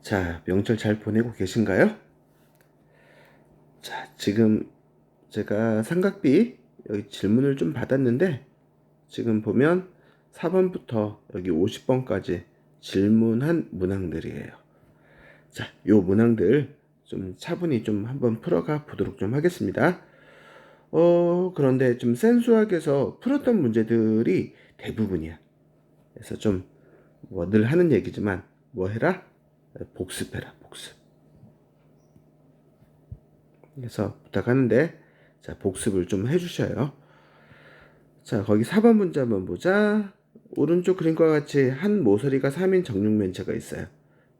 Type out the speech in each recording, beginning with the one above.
자, 명절 잘 보내고 계신가요? 자, 지금 제가 삼각비 여기 질문을 좀 받았는데 지금 보면 4번부터 여기 50번까지 질문한 문항들이에요. 자, 요 문항들 좀 차분히 좀 한번 풀어가 보도록 좀 하겠습니다. 그런데 좀 센수학에서 풀었던 문제들이 대부분이야. 그래서 좀 뭐 늘 하는 얘기지만 뭐 해라? 복습해라, 복습. 그래서 부탁하는데 자, 복습을 좀 해주셔요. 자, 거기 4번 문제 한번 보자. 오른쪽 그림과 같이 한 모서리가 3인 정육면체가 있어요.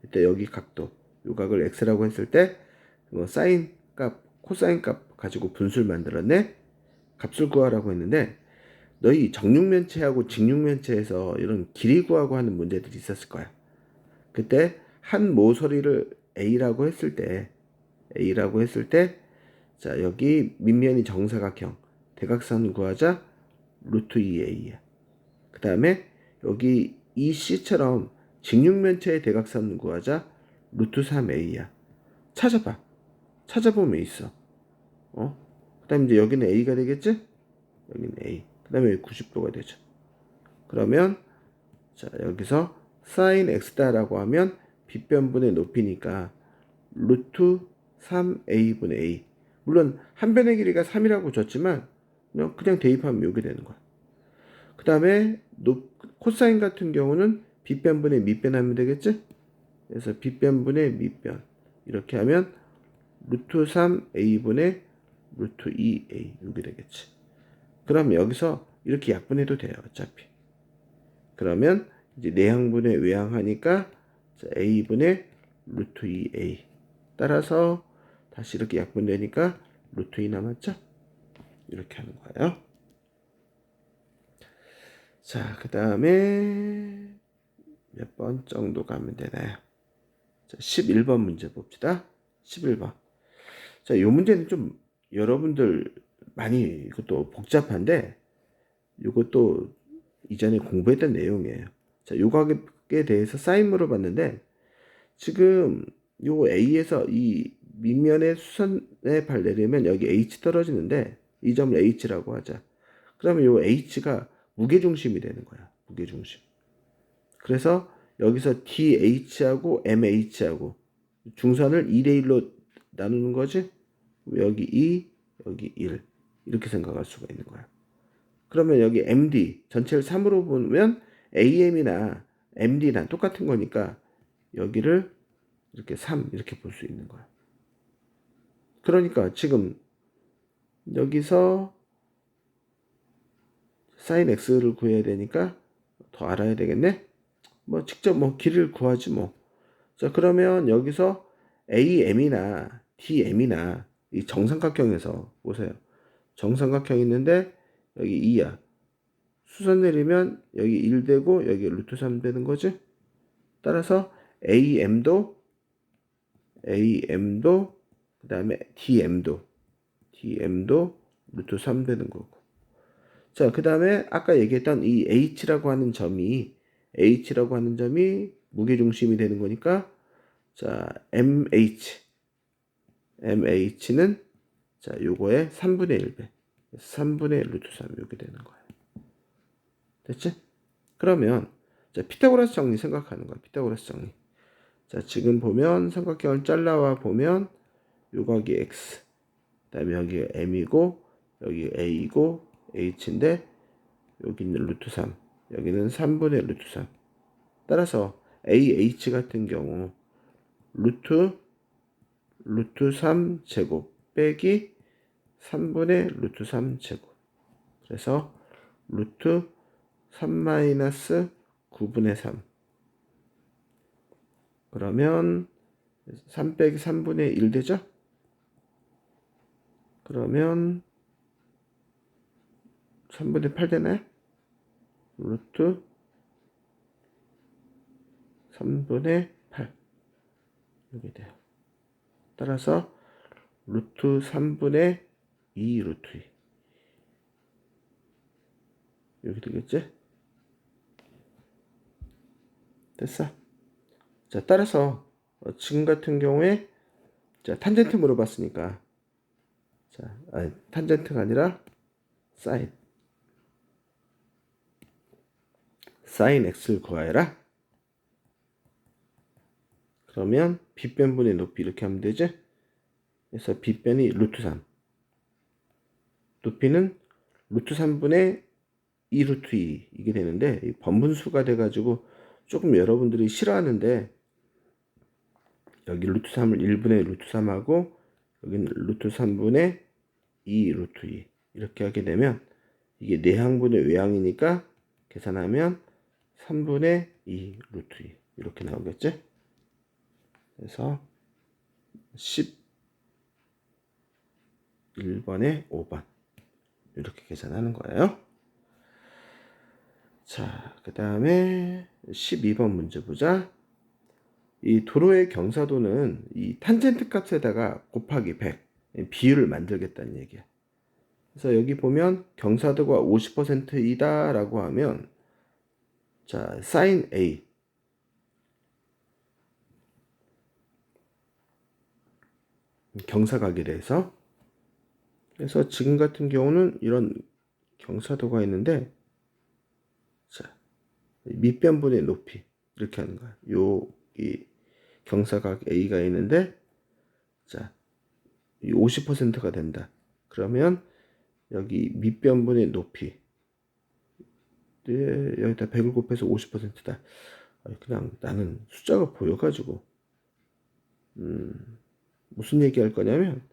이때 여기 각도, 요 각을 x라고 했을 때 뭐 사인 값, 코사인 값 가지고 분수를 만들었네. 값을 구하라고 했는데 너희 정육면체하고 직육면체에서 이런 길이 구하고 하는 문제들이 있었을 거야. 그때 한 모서리를 A라고 했을 때 자, 여기 밑면이 정사각형 대각선 구하자 루트 2a야. 그 다음에 여기 EC처럼 직육면체의 대각선 구하자 루트 3a야. 찾아봐. 찾아보면 있어. 그 다음에 이제 여기는 a가 되겠지? 여기는 a. 그 다음에 여기 90도가 되죠. 그러면 자, 여기서 sin x다라고 하면 빗변분의 높이니까 루트 3a분의 a. 물론 한 변의 길이가 3이라고 줬지만 그냥 대입하면 이게 되는 거야. 그 다음에 코사인 같은 경우는 빗변분의 밑변 하면 되겠지? 그래서 빗변분의 밑변 이렇게 하면 루트 3a분의 루트 2a 이렇게 되겠지. 그럼 여기서 이렇게 약분해도 돼요. 어차피. 그러면 이제 내항분의 외항하니까 a분의 루트 2a 따라서 다시 이렇게 약분되니까 루트 2 남았죠? 이렇게 하는 거예요. 자, 그 다음에 몇 번 정도 가면 되나요? 자, 11번 문제 봅시다. 11번. 자, 이 문제는 좀 여러분들 많이 이것도 복잡한데 이것도 이전에 공부했던 내용이에요. 자, 요각에 대해서 사인 물어봤는데 지금 요 A에서 이 밑면의 수선에 발 내리면 여기 H 떨어지는데 이 점을 H라고 하자. 그러면 요 H가 무게중심이 되는 거야. 무게중심. 그래서 여기서 DH하고 MH하고 중선을 2대1로 나누는 거지. 여기 2, 여기 1 이렇게 생각할 수가 있는 거야. 그러면 여기 MD 전체를 3으로 보면 AM이나 MD나 똑같은 거니까 여기를 이렇게 3 이렇게 볼 수 있는 거야. 그러니까 지금 여기서 sin x를 구해야 되니까 더 알아야 되겠네. 뭐 직접 뭐 길이를 구하지 뭐. 자, 그러면 여기서 AM이나 DM이나 이 정삼각형에서 보세요. 정삼각형 있는데 여기 2야. 수선 내리면 여기 1 되고 여기 루트 3 되는 거지. 따라서 AM도 그 다음에 DM도 루트 3 되는 거고. 자, 그 다음에 아까 얘기했던 이 H라고 하는 점이 무게중심이 되는 거니까 자, MH는 자, 요거의 3분의 1배. 3분의 루트 3 이렇게 되는 거예요. 됐지? 그러면 자, 피타고라스 정리 생각하는 거야. 피타고라스 정리. 자, 지금 보면 삼각형을 잘라와 보면 요각이 x. 그다음에 여기 m이고 여기 a이고 h인데 여기는 루트 3. 여기는 3분의 루트 3. 따라서 AH 같은 경우 루트 3 제곱 빼기 3분의 루트 3 제곱. 그래서 루트 3 마이너스 9분의 3. 그러면 3 빼기 3분의 1 되죠? 그러면 3분의 8 되나요? 루트 3분의 8 이렇게 돼요. 따라서 루트 3분의 2 루트 2 이렇게 되겠지? 됐어. 자, 따라서 지금 같은 경우에 자, 탄젠트 물어봤으니까 자, 아니, 탄젠트가 아니라 사인 x를 구하여라. 그러면 빗변분의 높이 이렇게 하면 되지. 그래서 빗변이 루트 3, 높이는 루트 3분의 2 루트 2 이게 되는데 이 번분수가 돼가지고 조금 여러분들이 싫어하는데, 여기 루트 3을 1분의 루트 3하고 여기는 루트 3분의 2 루트 2 이렇게 하게 되면 이게 내항분의 외항이니까 계산하면 3분의 2 루트 2 이렇게 나오겠지. 그래서 11번에 5번 이렇게 계산하는 거예요. 자, 그 다음에 12번 문제 보자. 이 도로의 경사도는 이 탄젠트 값에다가 곱하기 100 비율을 만들겠다는 얘기야. 그래서 여기 보면 경사도가 50%이다 라고 하면 자, sin A 경사각에 대해서, 그래서 지금 같은 경우는 이런 경사도가 있는데 자, 밑변분의 높이 이렇게 하는 거야. 이 경사각 A가 있는데 자, 이 50%가 된다. 그러면 여기 밑변분의 높이 여기다 100을 곱해서 50%다. 그냥 나는 숫자가 보여가지고 무슨 얘기 할 거냐면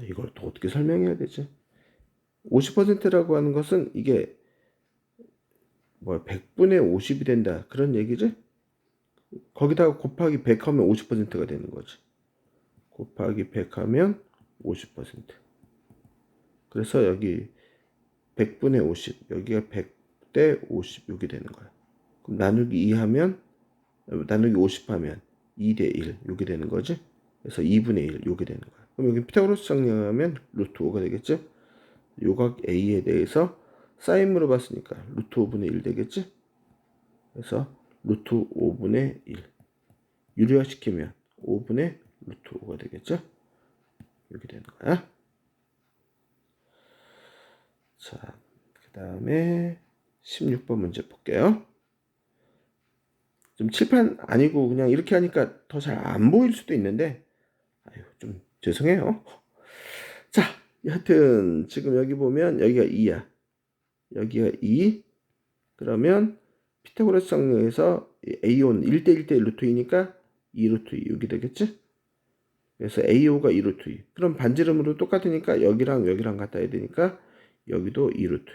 이걸 또 어떻게 설명해야 되지? 50%라고 하는 것은 이게 뭐 100분의 50이 된다 그런 얘기지? 거기다가 곱하기 100 하면 50%가 되는 거지. 곱하기 100 하면 50%. 그래서 여기 100분의 50 여기가 100대 50 여기 되는 거야. 그럼 나누기 2 하면 나누기 50 하면 2대 1 여기 되는 거지. 그래서 2분의 1 여기 되는 거야. 그럼 여기 피타고라스 정리하면 루트 5가 되겠지. 요각 A에 대해서 사인 물어봤으니까 루트 5분의 1 되겠지. 그래서 루트 5분의 1 유리화시키면 5분의 루트 5가 되겠죠. 이렇게 되는 거야. 자, 그 다음에 16번 문제 볼게요. 좀 칠판 아니고 그냥 이렇게 하니까 더 잘 안 보일 수도 있는데 아유, 좀 죄송해요. 자, 여하튼 지금 여기 보면 여기가 2야. 여기가 2. 그러면 피타고라스 정리에서 A5는 1대 1대 루트 2니까 2 루트 2 여기 되겠지? 그래서 A5가 2 루트 2. 그럼 반지름으로 똑같으니까 여기랑 여기랑 같아야 되니까 여기도 2 루트 2.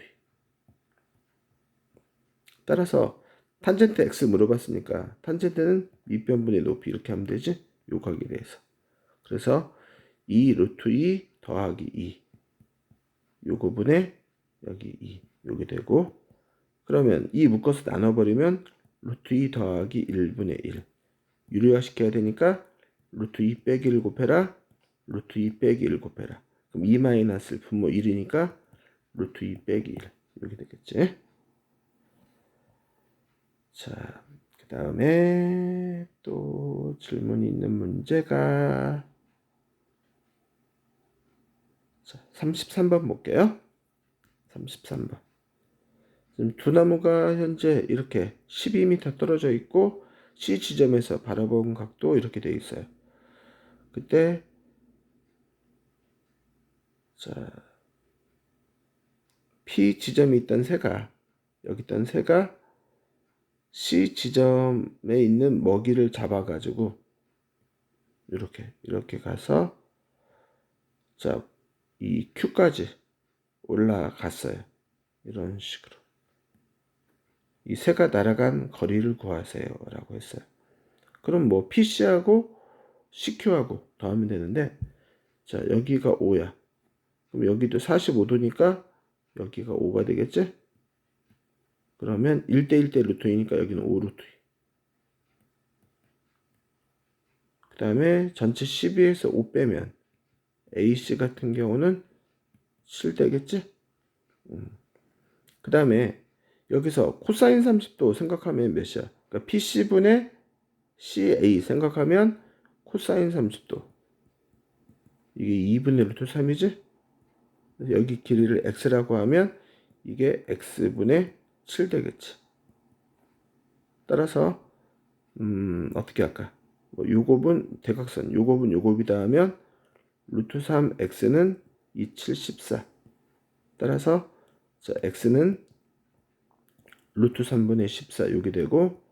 따라서 탄젠트 X 물어봤으니까 탄젠트는 밑변분의 높이 이렇게 하면 되지? 요 각에 대해서. 그래서 2 루트 2 더하기 2 요거분에 여기 2 요게 되고, 그러면 이 묶어서 나눠버리면 루트 2 더하기 1분의 1 유리화 시켜야 되니까 루트 2 빼기 1 곱해라 루트 2 빼기 1 곱해라. 그럼 2 마이너스 분모 1이니까 루트 2 빼기 1 이렇게 되겠지. 자, 그 다음에 또 질문이 있는 문제가 자, 33번 볼게요. 33번. 지금 두 나무가 현재 이렇게 12m 떨어져 있고 C 지점에서 바라본 각도 이렇게 되어 있어요. 그때 자, P 지점이 있던 새가 여기 있던 새가 C 지점에 있는 먹이를 잡아가지고 이렇게 가서 자, 이 Q까지 올라갔어요. 이런 식으로. 이 새가 날아간 거리를 구하세요 라고 했어요. 그럼 뭐 PC하고 CQ하고 더하면 되는데 자, 여기가 5야. 그럼 여기도 45도니까 여기가 5가 되겠지? 그러면 1대 1대 루트 2니까 여기는 5 루트 2. 그 다음에 전체 12에서 5 빼면 AC 같은 경우는 7 되겠지? 그 다음에 여기서 코사인 30도 생각하면 몇이야? 그러니까 PC분의 CA 생각하면 코사인 30도. 이게 2분의 루트 3이지? 여기 길이를 x라고 하면 이게 x분의 7 되겠지. 따라서 어떻게 할까? 뭐 요곱은 대각선, 요곱이다 하면 루트 3x는 27, 14. 따라서 자, x는 루트 3분의 14 여기 되고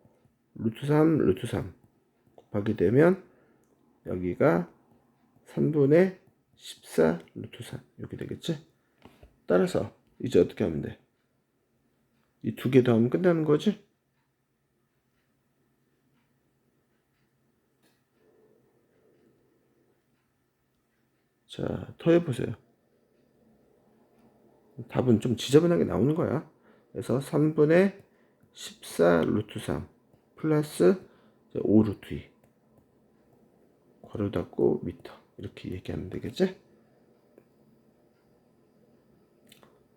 루트 3 곱하게 되면 여기가 3분의 14 루트 3 이렇게 되겠지? 따라서 이제 어떻게 하면 돼? 이 두 개 더하면 끝나는 거지? 자, 더 해보세요. 답은 좀 지저분하게 나오는 거야. 그래서 3분의 14 루트 3 플러스 5 루트 2 괄호 닫고 미터 이렇게 얘기하면 되겠지?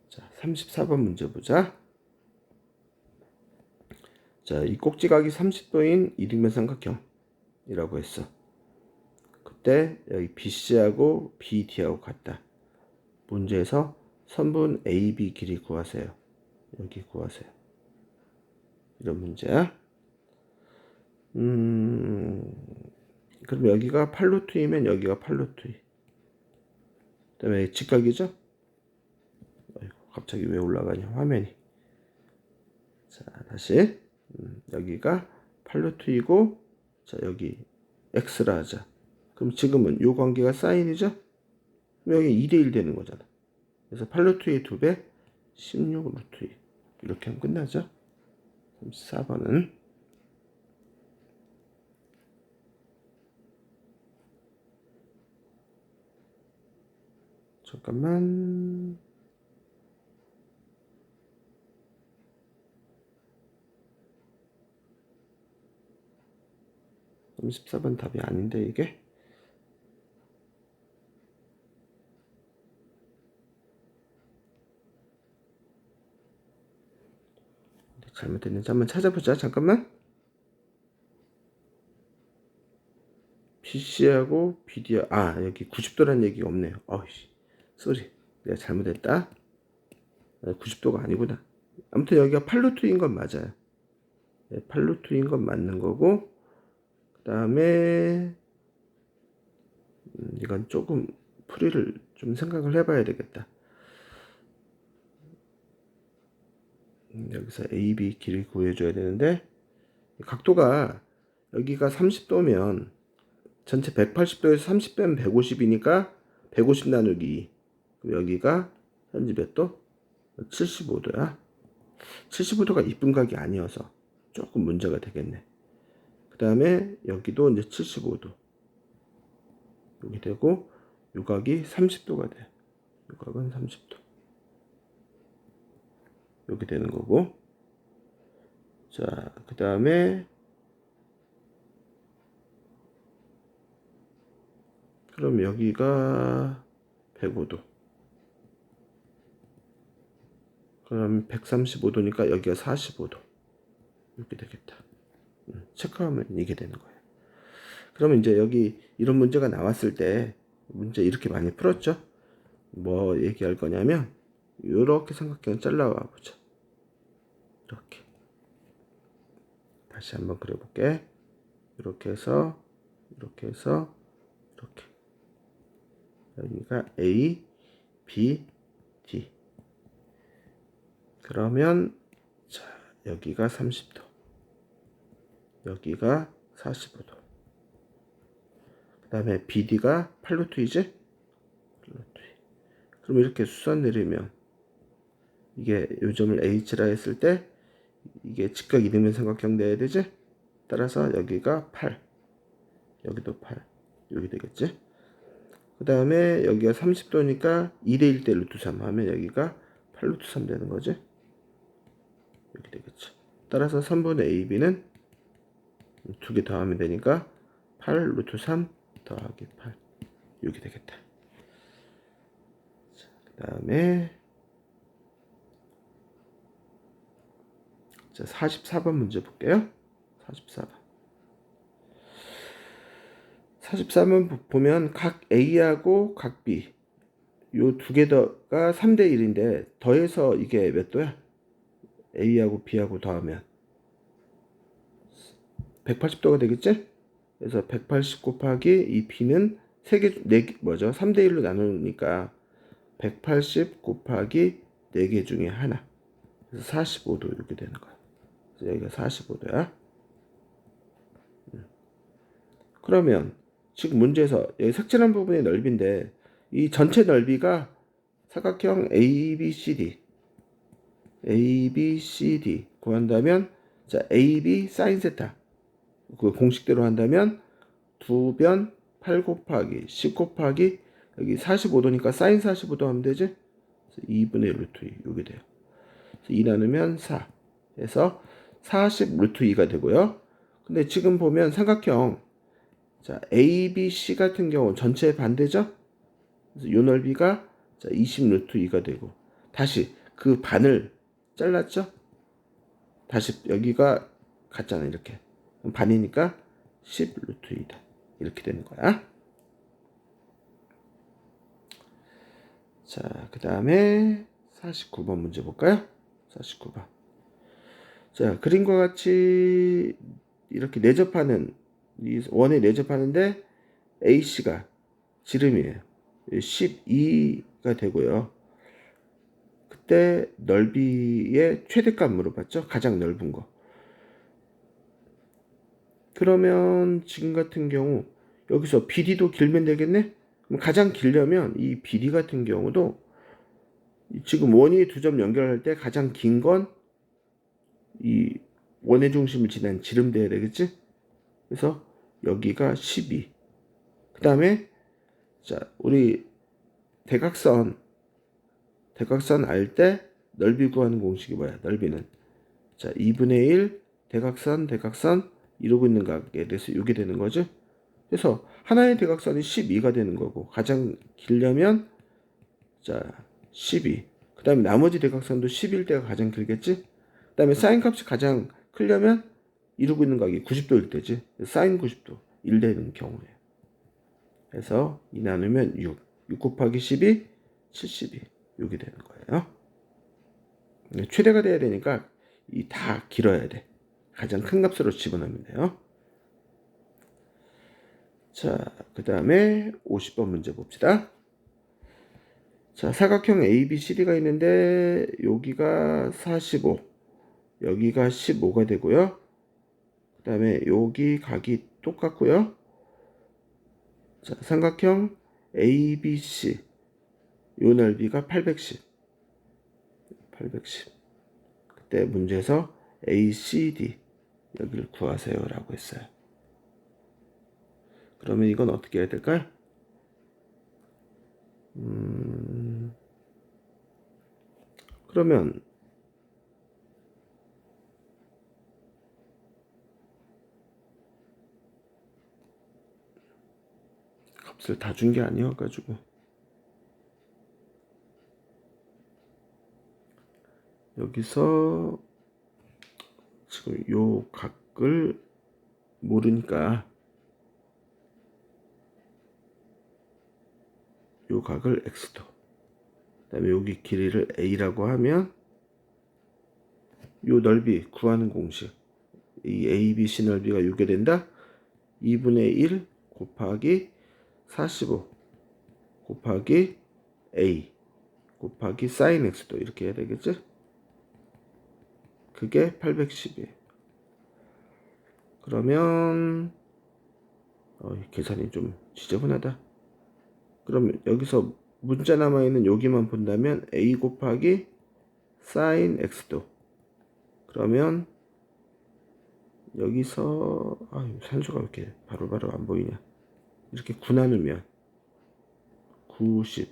자, 34번 문제 보자. 자, 이 꼭지각이 30도인 이등변 삼각형이라고 했어. 그때 여기 BC하고 BD하고 같다. 문제에서 선분 AB 길이 구하세요. 여기 구하세요. 이런 문제야. 그럼 여기가 8루트이면 여기가 8루트2. 그 다음에 직각이죠? 아이고, 갑자기 왜 올라가냐 화면이. 자, 다시 여기가 8루트이고 자, 여기 x라 하자. 그럼 지금은 요 관계가 사인이죠? 그럼 여기 2대1 되는 거잖아. 그래서 8루트의 2배 16루트2 이렇게 하면 끝나죠? 34번은 잠깐만 34번 답이 아닌데 이게 잘못됐는지 한번 찾아보자. 잠깐만. BC하고 BD 여기 90도라는 얘기가 없네요. 어이씨 쏘리 내가 잘못했다. 90도가 아니구나. 아무튼 여기가 8루트인 건 맞아요. 8루트인 건 맞는 거고 그 다음에 이건 조금 풀이를 좀 생각을 해봐야 되겠다. 여기서 AB 길이 구해줘야 되는데 각도가 여기가 30도면 전체 180도에서 30 빼면 150이니까 150 나누기 여기가 현재 몇 도? 75도야. 75도가 이분각이 아니어서 조금 문제가 되겠네. 그 다음에 여기도 이제 75도 여기 되고 요각이 30도가 돼. 요각은 30도 여기 되는 거고 자, 그 다음에 그럼 여기가 105도 그럼 135도니까 여기가 45도 이렇게 되겠다. 체크하면 이게 되는 거예요. 그러면 이제 여기 이런 문제가 나왔을 때 문제 이렇게 많이 풀었죠? 뭐 얘기할 거냐면 이렇게 삼각형 잘라와 보자. 이렇게 다시 한번 그려볼게. 이렇게 해서 이렇게 해서 이렇게 여기가 A, B, D 그러면 자 여기가 30도 여기가 45도 그 다음에 BD가 8루트이지? 8루트. 그럼 이렇게 수선 내리면 이게 요점을 H라 했을 때 이게 직각 이등변 삼각형 돼야 되지? 따라서 여기가 8 여기도 8 여기 되겠지? 그 다음에 여기가 30도니까 2대1 대 루트 3 하면 여기가 8 루트 3 되는 거지? 이렇게 되겠지. 따라서 3분의 AB는 두 개 더하면 되니까 8 루트 3 더하기 8 이렇게 되겠다. 그 다음에 자, 44번 문제 볼게요. 44번. 44번 보면 각 A하고 각 B 요 두 개가 3대 1인데 더해서 이게 몇 도야? A하고 B하고 더하면 180도가 되겠지? 그래서 180 곱하기 이 B는 3개, 뭐죠? 3대 1로 나누니까 180 곱하기 4개 중에 하나. 그래서 45도 이렇게 되는 거야. 그래서 여기가 45도야. 그러면 지금 문제에서 여기 색칠한 부분의 넓이인데 이 전체 넓이가 사각형 ABCD 구한다면 자 AB 사인 세타 그 공식대로 한다면 2변 8 곱하기 10 곱하기 여기 45도니까 사인 45도 하면 되지? 2분의 1 루트 2 이게 돼요. 2 나누면 4 해서 40 루트 2가 되고요. 근데 지금 보면 삼각형 자 ABC 같은 경우 전체 반대죠? 그래서 요 넓이가 자 20 루트 2가 되고 다시 그 반을 잘랐죠? 다시 여기가 같잖아 이렇게 그럼 반이니까 10 루트 2다 이렇게 되는 거야. 자, 그 다음에 49번 문제 볼까요? 49번. 자, 그림과 같이 이렇게 내접하는 이 원에 내접하는데 AC가 지름이에요. 12가 되고요. 그때 넓이의 최대값 물어봤죠? 가장 넓은 거. 그러면 지금 같은 경우 여기서 BD도 길면 되겠네? 그럼 가장 길려면 이 BD 같은 경우도 지금 원이 두 점 연결할 때 가장 긴 건 이 원의 중심을 지난 지름돼야 되겠지? 그래서 여기가 12. 그 다음에 자 우리 대각선 알 때 넓이 구하는 공식이 뭐야? 넓이는 자 2분의 1 대각선 이루고 있는 각에 대해서 이게 되는 거죠. 그래서 하나의 대각선이 12가 되는 거고 가장 길려면 자 12. 그 다음에 나머지 대각선도 11 때가 가장 길겠지. 그 다음에 사인 값이 가장 크려면 이루고 있는 각이 90도일 때지. 사인 90도 1 되는 경우에. 그래서 2 나누면 6. 6 곱하기 12 72 이게 되는 거예요. 최대가 돼야 되니까 이 다 길어야 돼. 가장 큰 값으로 집어넣으면 돼요. 자, 그 다음에 50번 문제 봅시다. 자, 사각형 ABCD가 있는데 여기가 45, 여기가 15가 되고요. 그 다음에 여기 각이 똑같고요. 자, 삼각형 ABC 요 넓이가 810. 그때 문제에서 ACD 여기를 구하세요 라고 했어요. 그러면 이건 어떻게 해야 될까요? 그러면 값을 다 준 게 아니어가지고 여기서 지금 요 각을 모르니까 요 각을 x도 그 다음에 여기 길이를 a라고 하면 요 넓이 구하는 공식 이 ABC 넓이가 요게 된다 2분의 1 곱하기 45 곱하기 a 곱하기 sin x도 이렇게 해야 되겠지? 그게 810이에요. 그러면 계산이 좀 지저분하다. 그러면 여기서 문자 남아있는 여기만 본다면 a 곱하기 sin x도 그러면 여기서 산수가 왜 이렇게 바로바로 안 보이냐 이렇게 9 나누면 90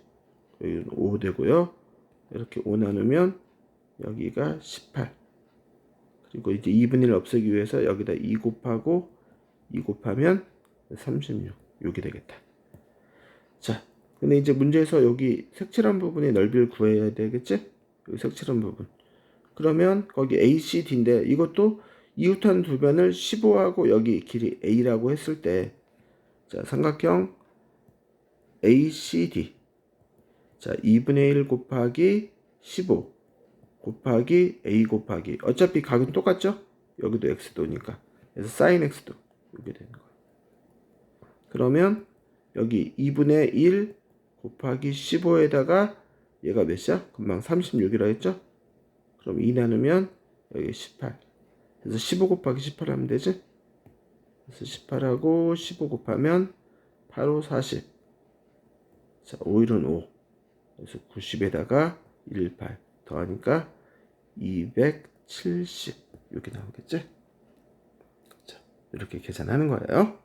여기는 5 되고요. 이렇게 5 나누면 여기가 18 그리고 이제 2분의 1 없애기 위해서 여기다 2 곱하고 2 곱하면 36 이게 되겠다. 자, 근데 이제 문제에서 여기 색칠한 부분의 넓이를 구해야 되겠지? 여기 색칠한 부분 그러면 거기 ACD인데 이것도 이웃하는 두 변을 15하고 여기 길이 A라고 했을 때 자, 삼각형 ACD 자, 2분의 1 곱하기 15 곱하기 A 곱하기 어차피 각은 똑같죠? 여기도 x도니까 그래서 sin x도 이렇게 되는 거예요. 그러면 여기 2분의 1 곱하기 15에다가 얘가 몇이야? 금방 36이라 했죠? 그럼 2 나누면 여기 18 그래서 15 곱하기 18 하면 되지? 그래서 18하고 15 곱하면 8, 5, 40 자, 5일은 5 그래서 90에다가 18 더하니까 270 이렇게 나오겠지? 자, 이렇게 계산하는 거예요.